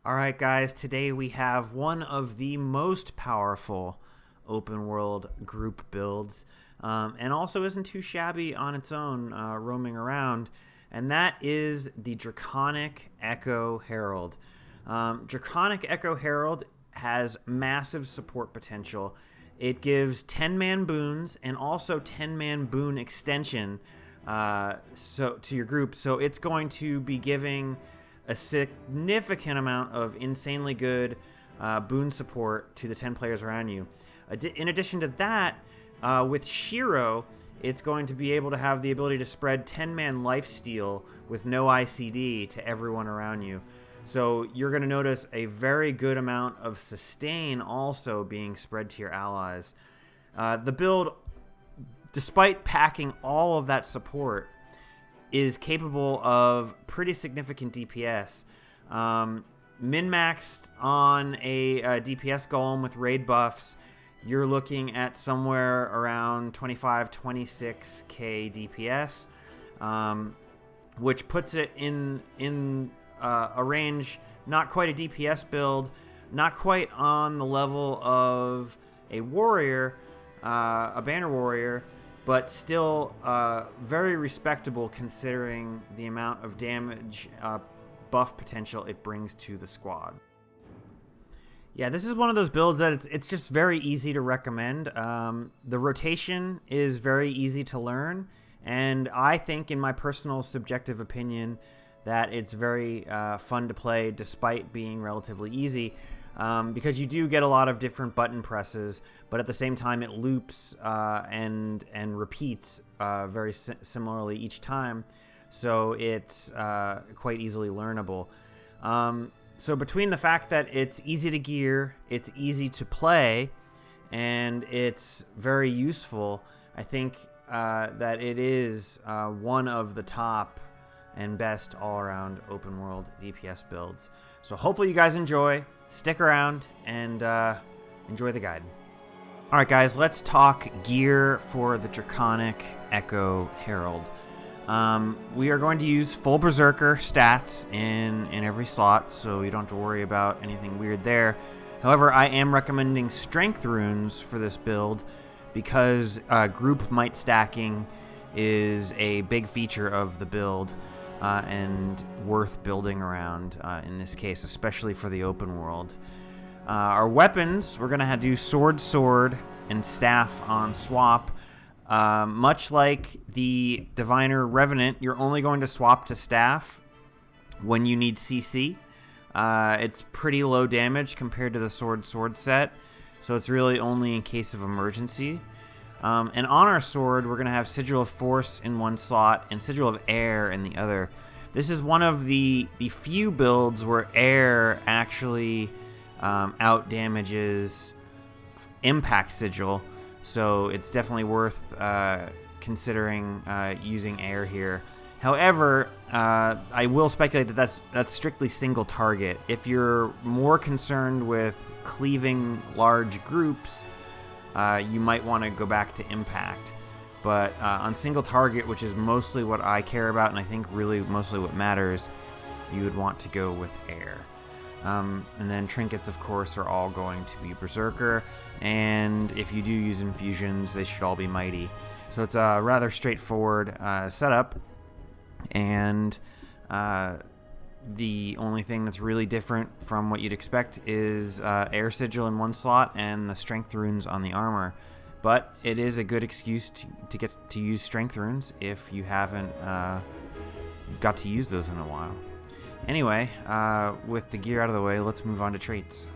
All right, guys, today we have one of the most powerful open world group builds, and also isn't too shabby on its own roaming around, and that is the Draconic Echo Herald. Draconic Echo Herald has massive support potential. It gives 10-man boons and also 10-man boon extension to your group, so it's going to be giving a significant amount of insanely good boon support to the 10 players around you. In addition to that, with Shiro, it's going to be able to have the ability to spread 10-man lifesteal with no ICD to everyone around you. So you're going to notice a very good amount of sustain also being spread to your allies. The build, despite packing all of that support, is capable of pretty significant DPS. Min-maxed on a DPS golem with raid buffs, you're looking at somewhere around 25-26k DPS, which puts it in a range, not quite a DPS build, not quite on the level of a warrior, a banner warrior, but still very respectable considering the amount of damage buff potential it brings to the squad. Yeah, this is one of those builds that it's just very easy to recommend. The rotation is very easy to learn, and I think, in my personal subjective opinion, that it's very fun to play despite being relatively easy. Because you do get a lot of different button presses, but at the same time it loops and repeats very similarly each time, so it's quite easily learnable. So between the fact that it's easy to gear, it's easy to play, and it's very useful, I think that it is one of the top and best all-around open world DPS builds. So hopefully you guys enjoy, stick around, and enjoy the guide. Alright guys, let's talk gear for the Draconic Echo Herald. We are going to use full Berserker stats in every slot, so you don't have to worry about anything weird there. However, I am recommending Strength Runes for this build because group might stacking is a big feature of the build. And worth building around in this case, especially for the open world. Our weapons, we're going to do sword, and staff on swap. Much like the Diviner Revenant, you're only going to swap to staff when you need CC. It's pretty low damage compared to the sword set, so it's really only in case of emergency. And on our sword, we're going to have Sigil of Force in one slot and Sigil of Air in the other. This is one of the few builds where Air actually out-damages Impact Sigil, so it's definitely worth considering using Air here. However, I will speculate that that's strictly single target. If you're more concerned with cleaving large groups, you might want to go back to Impact. But on single target, which is mostly what I care about, and I think really mostly what matters, you would want to go with Air. And then trinkets, of course, are all going to be Berserker, and if you do use infusions, they should all be Mighty. So it's a rather straightforward setup, and the only thing that's really different from what you'd expect is Air Sigil in one slot and the Strength Runes on the armor. But it is a good excuse to get to use Strength Runes if you haven't got to use those in a while. Anyway, with the gear out of the way, let's move on to traits.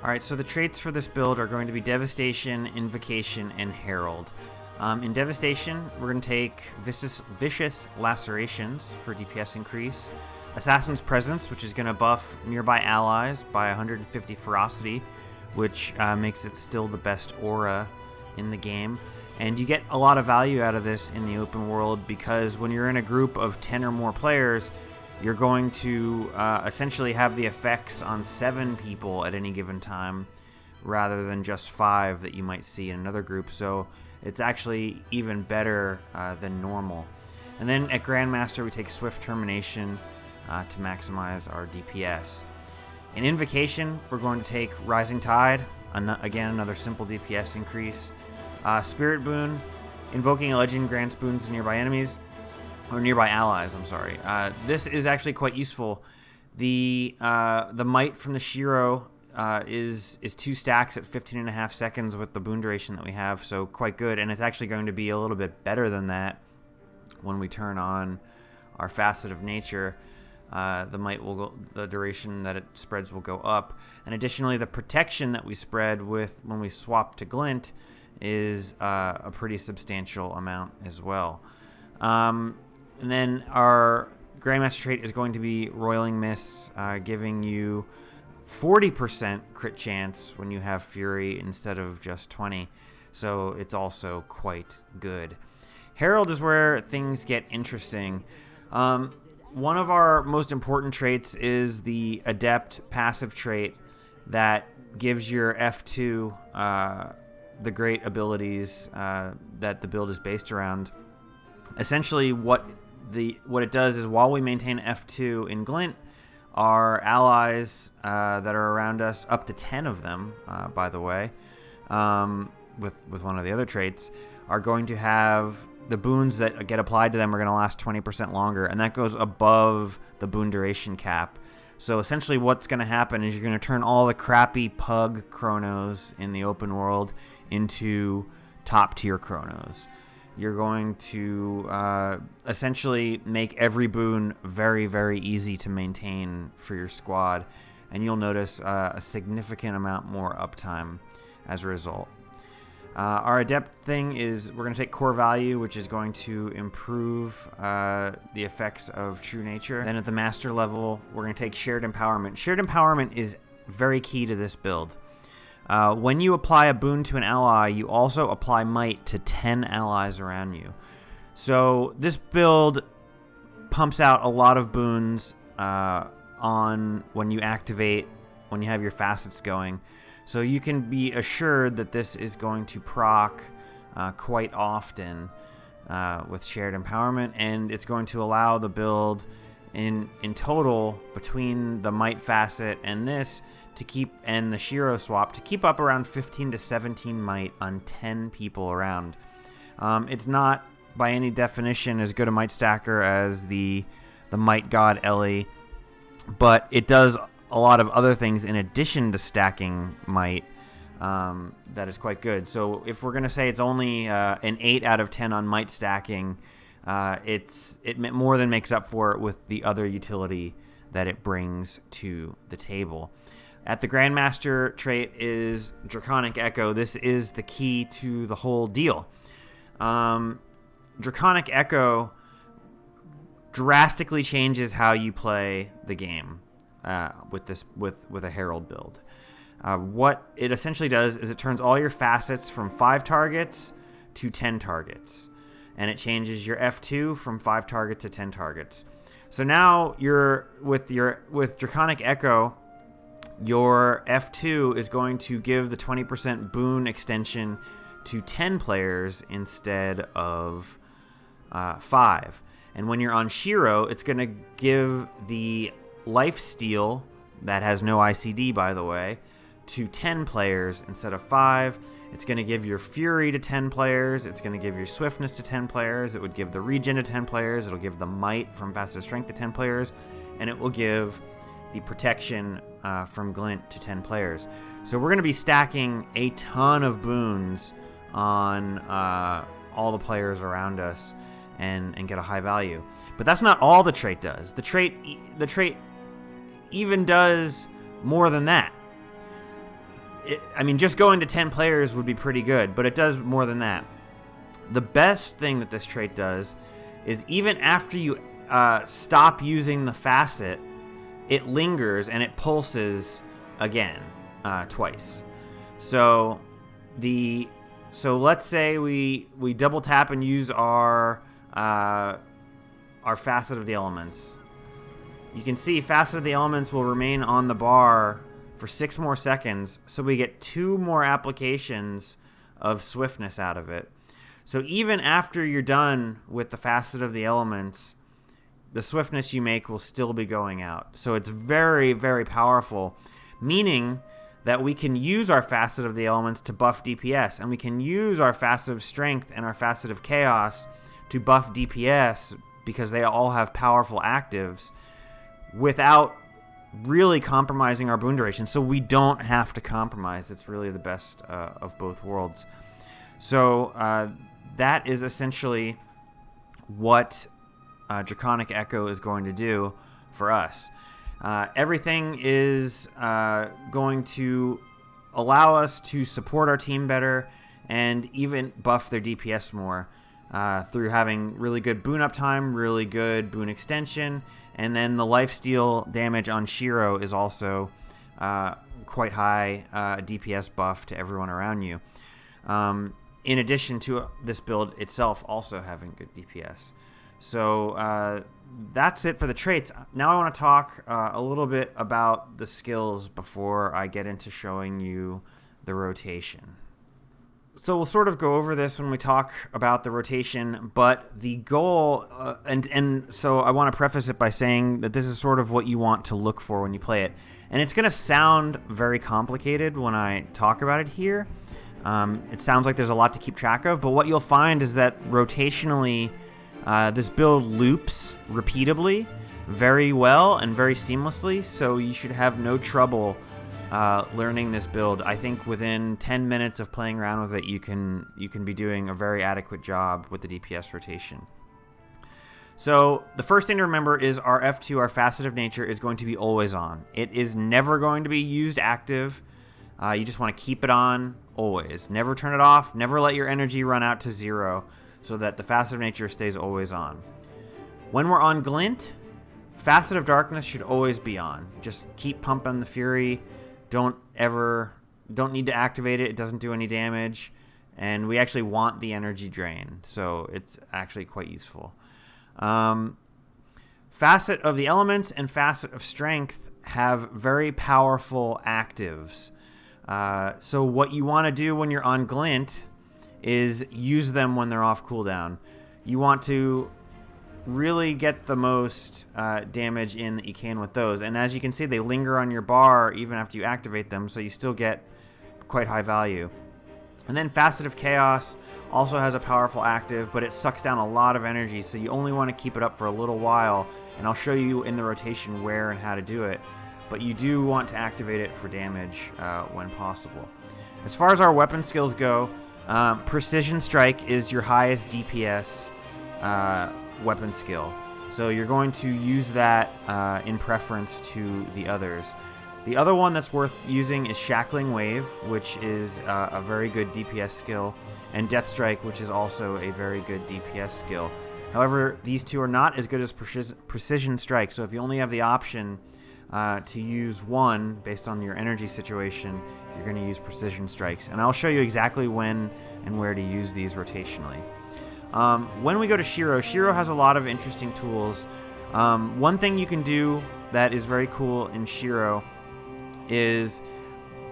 Alright, so the traits for this build are going to be Devastation, Invocation, and Herald. In Devastation, we're going to take Vicious Lacerations for DPS increase, Assassin's Presence, which is going to buff nearby allies by 150 ferocity, which makes it still the best aura in the game. And you get a lot of value out of this in the open world because when you're in a group of 10 or more players, you're going to essentially have the effects on 7 people at any given time rather than just 5 that you might see in another group. So it's actually even better than normal. And then at Grandmaster, we take Swift Termination to maximize our DPS. In Invocation, we're going to take Rising Tide, again another simple DPS increase. Spirit Boon, invoking a legend grants boons to nearby enemies, or nearby allies, I'm sorry. This is actually quite useful. The might from the Shiro is 2 stacks at 15.5 seconds with the boon duration that we have, so quite good. And it's actually going to be a little bit better than that when we turn on our Facet of Nature. The might will go, the duration that it spreads will go up. And additionally, the protection that we spread with when we swap to Glint is a pretty substantial amount as well. And then our Grandmaster trait is going to be Roiling Mists, giving you 40% crit chance when you have Fury instead of just 20. So it's also quite good. Herald is where things get interesting. One of our most important traits is the Adept passive trait that gives your F2 the great abilities that the build is based around. Essentially, what it does is while we maintain F2 in Glint, our allies that are around us, up to 10 of them, by the way, with one of the other traits, are going to have the boons that get applied to them are going to last 20% longer, and that goes above the boon duration cap. So essentially what's going to happen is you're going to turn all the crappy pug chronos in the open world into top tier chronos. You're going to essentially make every boon very, very easy to maintain for your squad, and you'll notice a significant amount more uptime as a result. Our Adept thing is we're going to take Core Value, which is going to improve the effects of True Nature. Then at the Master level, we're going to take Shared Empowerment. Shared Empowerment is very key to this build. When you apply a boon to an ally, you also apply Might to 10 allies around you. So this build pumps out a lot of boons on when you activate, when you have your facets going. So you can be assured that this is going to proc quite often with Shared Empowerment, and it's going to allow the build in total between the Might facet and this to keep, and the Shiro swap, to keep up around 15 to 17 Might on 10 people around. It's not by any definition as good a Might stacker as the Might God Ellie, but it does a lot of other things in addition to stacking Might that is quite good. So if we're going to say it's only an 8 out of 10 on Might stacking, it more than makes up for it with the other utility that it brings to the table. At the Grandmaster trait is Draconic Echo. This is the key to the whole deal. Draconic Echo drastically changes how you play the game with a Herald build. What it essentially does is it turns all your facets from 5 targets to 10 targets, and it changes your F2 from 5 targets to 10 targets. So now with Draconic Echo, your F2 is going to give the 20% boon extension to 10 players instead of 5. And when you're on Shiro, it's going to give the Lifesteal, that has no ICD by the way, to 10 players instead of 5. It's going to give your Fury to 10 players. It's going to give your Swiftness to 10 players. It would give the Regen to 10 players. It'll give the Might from Facet of Strength to 10 players. And it will give the Protection from Glint to 10 players. So we're going to be stacking a ton of boons on all the players around us and get a high value. But that's not all the trait does. The trait even does more than that. Just going to 10 players would be pretty good, but it does more than that. The best thing that this trait does is even after you stop using the facet, it lingers and it pulses again twice. So let's say we double tap and use our Facet of the Elements. You can see Facet of the Elements will remain on the bar for 6 more seconds, so we get 2 more applications of Swiftness out of it. So even after you're done with the Facet of the Elements, the Swiftness you make will still be going out. So it's very, very powerful. meaning that we can use our Facet of the Elements to buff DPS, and we can use our Facet of Strength and our Facet of Chaos to buff DPS because they all have powerful actives without really compromising our boon duration. So we don't have to compromise. It's really the best of both worlds. So that is essentially what Draconic Echo is going to do for us. Everything is going to allow us to support our team better and even buff their DPS more through having really good boon uptime, really good boon extension, and then the lifesteal damage on Shiro is also quite high DPS buff to everyone around you. In addition to this build itself also having good DPS. So that's it for the traits. Now I want to talk a little bit about the skills before I get into showing you the rotation. So we'll sort of go over this when we talk about the rotation, but the goal, and so I want to preface it by saying that this is sort of what you want to look for when you play it. And it's going to sound very complicated when I talk about it here. It sounds like there's a lot to keep track of, but what you'll find is that rotationally, this build loops repeatably very well and very seamlessly, so you should have no trouble learning this build. I think within 10 minutes of playing around with it, you can be doing a very adequate job with the DPS rotation. So the first thing to remember is our F2, our Facet of Nature, is going to be always on. It is never going to be used active. You just want to keep it on always. Never turn it off. Never let your energy run out to 0 so that the Facet of Nature stays always on. When we're on Glint, Facet of Darkness should always be on. Just keep pumping the Fury. Don't need to activate it. It doesn't do any damage. And we actually want the energy drain, so it's actually quite useful. Facet of the Elements and Facet of Strength have very powerful actives. So what you want to do when you're on Glint is use them when they're off cooldown. You want to really get the most damage in that you can with those. And as you can see, they linger on your bar even after you activate them, so you still get quite high value. And then Facet of Chaos also has a powerful active, but it sucks down a lot of energy, so you only want to keep it up for a little while, and I'll show you in the rotation where and how to do it. But you do want to activate it for damage when possible. As far as our weapon skills go, Precision Strike is your highest DPS weapon skill. So you're going to use that in preference to the others. The other one that's worth using is Shackling Wave, which is a very good DPS skill, and Death Strike, which is also a very good DPS skill. However, these two are not as good as Precision Strike, so if you only have the option to use one based on your energy situation, you're going to use Precision Strikes. And I'll show you exactly when and where to use these rotationally. When we go to Shiro, Shiro has a lot of interesting tools. One thing you can do that is very cool in Shiro is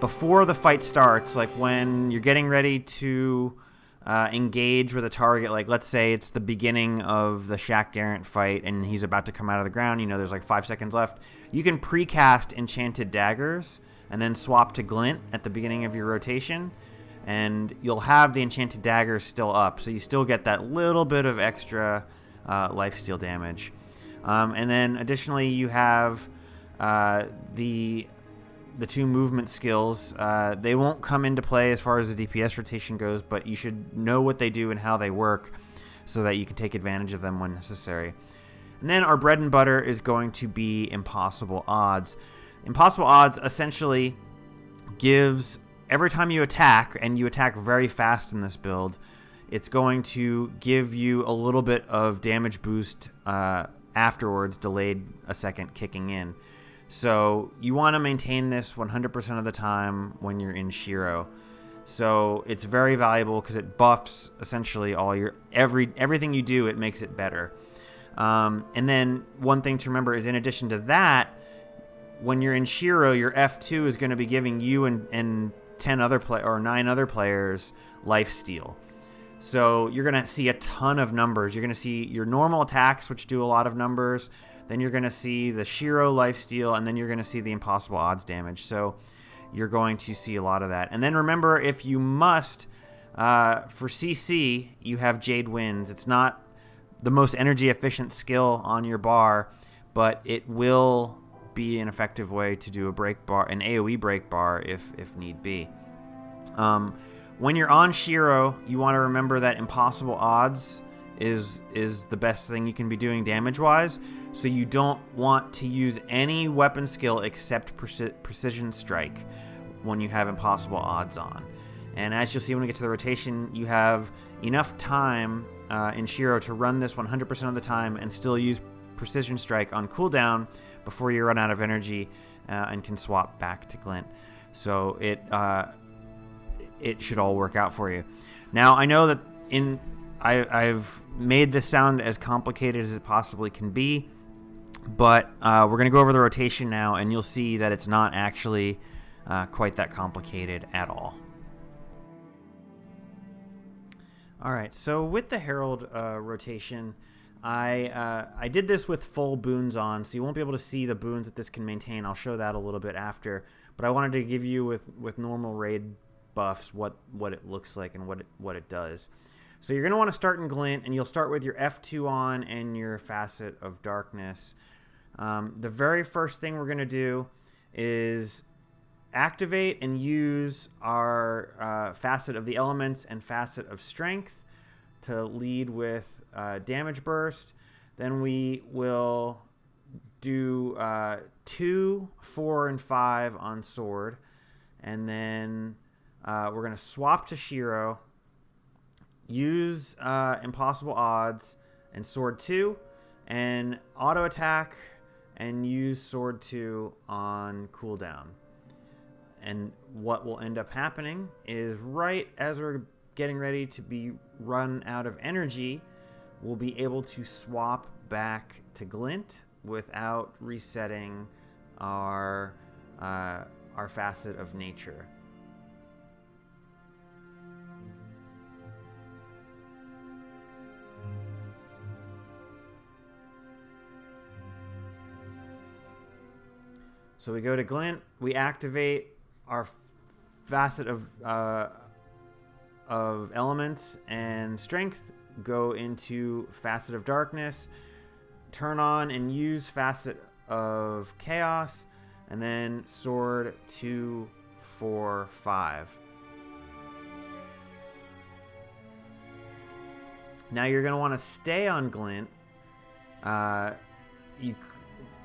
before the fight starts, like when you're getting ready to engage with a target, like let's say it's the beginning of the Shaq Garrett fight and he's about to come out of the ground, there's like 5 seconds left, you can precast Enchanted Daggers and then swap to Glint at the beginning of your rotation, and you'll have the Enchanted Daggers still up, so you still get that little bit of extra lifesteal damage. And then additionally you have the two movement skills. They won't come into play as far as the DPS rotation goes, but you should know what they do and how they work so that you can take advantage of them when necessary. And then our bread and butter is going to be Impossible Odds. Impossible Odds essentially gives, every time you attack, and you attack very fast in this build, it's going to give you a little bit of damage boost afterwards, delayed a second kicking in. So you want to maintain this 100% of the time when you're in Shiro. So it's very valuable because it buffs essentially all your everything you do. It makes it better. And then one thing to remember is, in addition to that, when you're in Shiro, your F2 is going to be giving you and 9 other players lifesteal. So you're going to see a ton of numbers. You're going to see your normal attacks, which do a lot of numbers. then you're going to see the Shiro lifesteal, and then you're going to see the impossible odds damage. So you're going to see a lot of that. And then remember, if you must, for CC, you have Jade Winds. It's not the most energy efficient skill on your bar, but it will be an effective way to do a break bar, an AoE break bar if need be. When you're on Shiro, you want to remember that impossible odds is the best thing you can be doing damage-wise, so you don't want to use any weapon skill except precision strike when you have impossible odds on. And as you'll see when we get to the rotation, you have enough time in Shiro to run this 100% of the time and still use precision strike on cooldown before you run out of energy and can swap back to Glint. So it should all work out for you. Now, I know that I've made this sound as complicated as it possibly can be, but we're going to go over the rotation now, and you'll see that it's not actually quite that complicated at all. All right, so with the Herald rotation, I did this with full boons on, so you won't be able to see the boons that this can maintain. I'll show that a little bit after, but I wanted to give you with normal raid buffs what it looks like and what it does. So you're going to want to start in Glint, and you'll start with your F2 on and your Facet of Darkness. The very first thing we're going to do is activate and use our Facet of the Elements and Facet of Strength to lead with Damage Burst. Then we will do 2, 4, and 5 on Sword. And then we're going to swap to Shiro, use Impossible Odds and Sword 2, and auto attack and use Sword 2 on cooldown. And what will end up happening is right as we're getting ready to be run out of energy, we'll be able to swap back to Glint without resetting our Facet of Nature. So we go to Glint, we activate our Facet of Elements and Strength, go into Facet of Darkness, turn on and use Facet of Chaos, and then Sword 2, 4, 5. Now you're going to want to stay on Glint.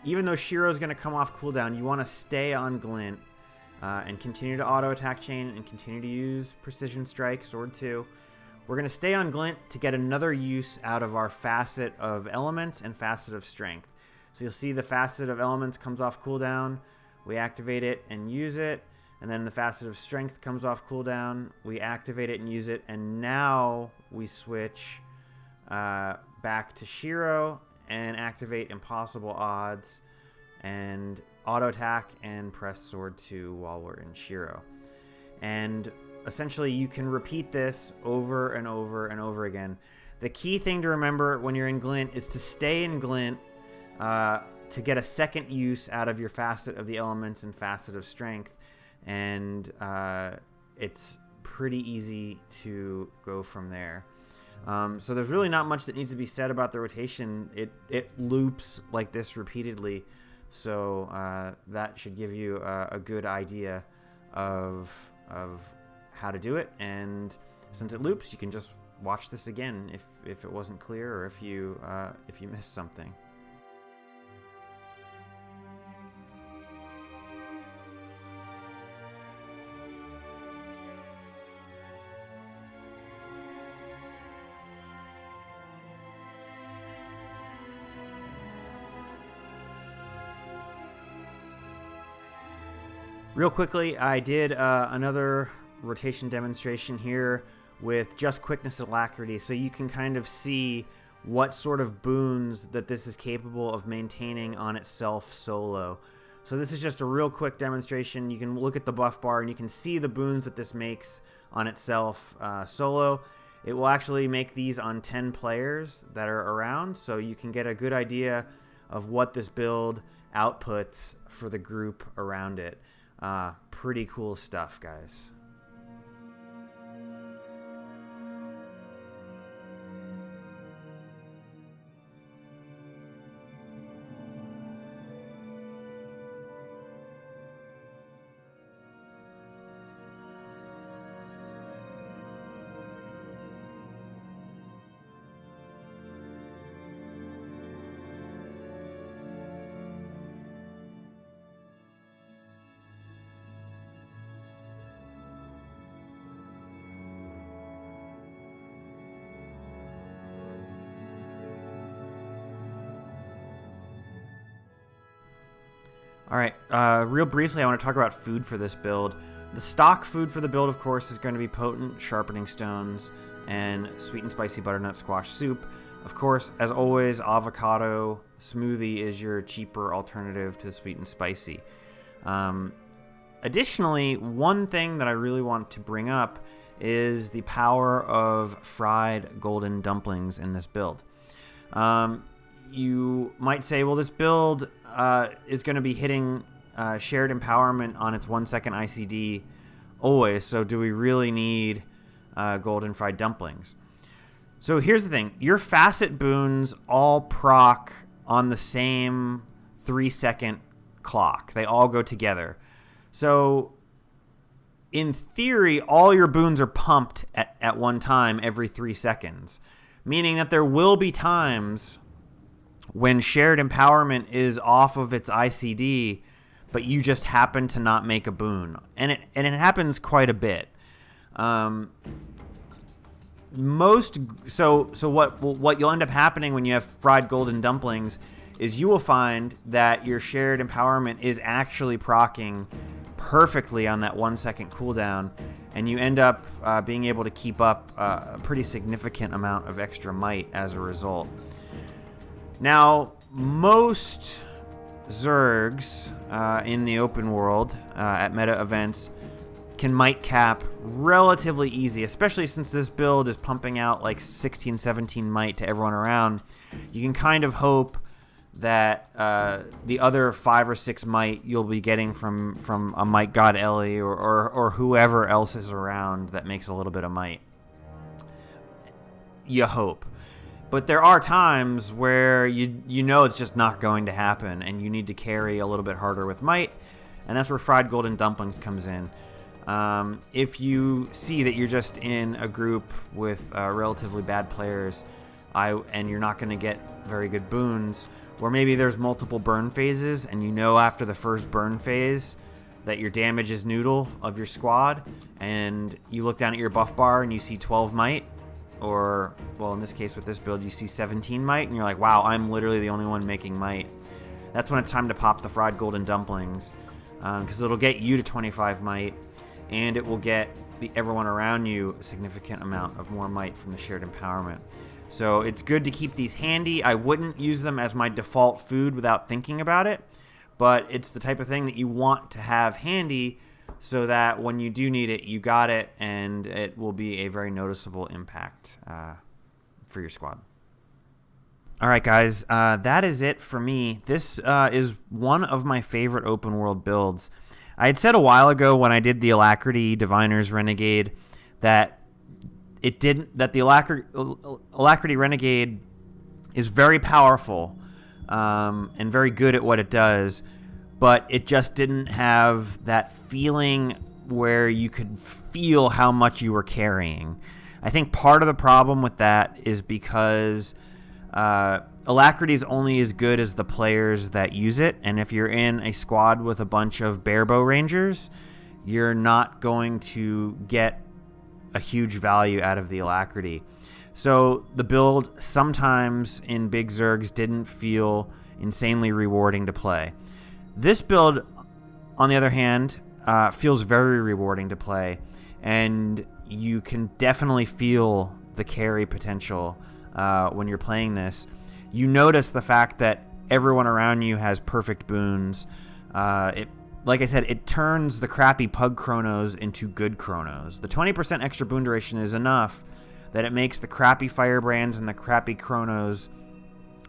Even though Shiro's going to come off cooldown, you want to stay on Glint and continue to auto-attack chain and continue to use Precision Strike, Sword 2. We're going to stay on Glint to get another use out of our Facet of Elements and Facet of Strength. So you'll see the Facet of Elements comes off cooldown. We activate it and use it. And then the Facet of Strength comes off cooldown. We activate it and use it. And now we switch back to Shiro and activate Impossible Odds and auto attack and press Sword 2 while we're in Shiro. And essentially you can repeat this over and over and over again. The key thing to remember when you're in Glint is to stay in Glint to get a second use out of your Facet of the Elements and Facet of Strength. And it's pretty easy to go from there. So there's really not much that needs to be said about the rotation. It loops like this repeatedly, so that should give you a good idea of how to do it. And since it loops, you can just watch this again if it wasn't clear or if you missed something. Real quickly, I did another rotation demonstration here with just quickness and alacrity, so you can kind of see what sort of boons that this is capable of maintaining on itself solo. So this is just a real quick demonstration. You can look at the buff bar and you can see the boons that this makes on itself solo. It will actually make these on 10 players that are around, so you can get a good idea of what this build outputs for the group around it. Pretty cool stuff, guys. All right, real briefly, I want to talk about food for this build. The stock food for the build, of course, is going to be potent sharpening stones and sweet and spicy butternut squash soup. Of course, as always, avocado smoothie is your cheaper alternative to the sweet and spicy. Additionally, one thing that I really want to bring up is the power of fried golden dumplings in this build. You might say, well, this build is going to be hitting shared empowerment on its 1 second ICD always, so do we really need golden fried dumplings? So here's the thing. Your facet boons all proc on the same 3 second clock. They all go together. So in theory, all your boons are pumped at one time every 3 seconds, meaning that there will be times when shared empowerment is off of its ICD, but you just happen to not make a boon. And it happens quite a bit. So what you'll end up happening when you have fried golden dumplings is you will find that your shared empowerment is actually proccing perfectly on that 1 second cooldown, and you end up being able to keep up a pretty significant amount of extra might as a result. Now, most Zergs in the open world at meta events can might cap relatively easy, especially since this build is pumping out like 16, 17 might to everyone around. You can kind of hope that the other 5 or 6 might you'll be getting from a might god Ellie or whoever else is around that makes a little bit of might. You hope. But there are times where you know it's just not going to happen, and you need to carry a little bit harder with might, and that's where fried golden dumplings comes in. If you see that you're just in a group with relatively bad players, and you're not going to get very good boons, or maybe there's multiple burn phases, and you know after the first burn phase that your damage is noodle of your squad, and you look down at your buff bar and you see 12 might, or, well, in this case with this build, you see 17 might, and you're like, wow, I'm literally the only one making might. That's when it's time to pop the fried golden dumplings, because it'll get you to 25 might, and it will get everyone around you a significant amount of more might from the shared empowerment. So it's good to keep these handy. I wouldn't use them as my default food without thinking about it, but it's the type of thing that you want to have handy so that when you do need it, you got it, and it will be a very noticeable impact for your squad. All right, guys, that is it for me. This is one of my favorite open world builds. I had said a while ago when I did the Alacrity Diviner's Renegade that the Alacrity Renegade is very powerful and very good at what it does, but it just didn't have that feeling where you could feel how much you were carrying. I think part of the problem with that is because Alacrity is only as good as the players that use it, and if you're in a squad with a bunch of barebow rangers, you're not going to get a huge value out of the Alacrity. So the build sometimes in big Zergs didn't feel insanely rewarding to play. This build, on the other hand, feels very rewarding to play, and you can definitely feel the carry potential when you're playing this. You notice the fact that everyone around you has perfect boons. Like I said, it turns the crappy pug chronos into good chronos. The 20% extra boon duration is enough that it makes the crappy firebrands and the crappy chronos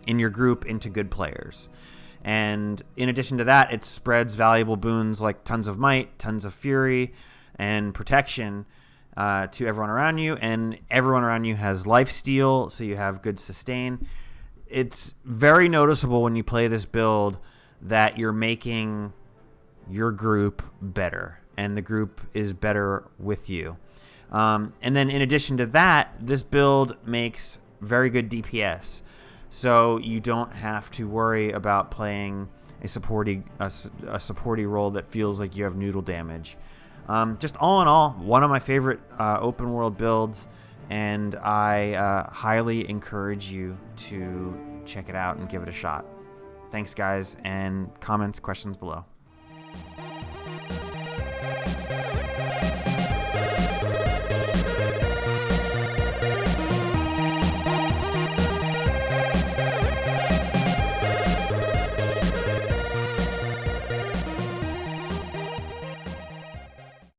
in your group into good players. And in addition to that, it spreads valuable boons like tons of might, tons of fury, and protection to everyone around you. And everyone around you has lifesteal, so you have good sustain. It's very noticeable when you play this build that you're making your group better, and the group is better with you. And then in addition to that, this build makes very good DPS. So you don't have to worry about playing a supporty role that feels like you have noodle damage. Just all in all, one of my favorite open world builds, and I highly encourage you to check it out and give it a shot. Thanks, guys, and comments, questions below.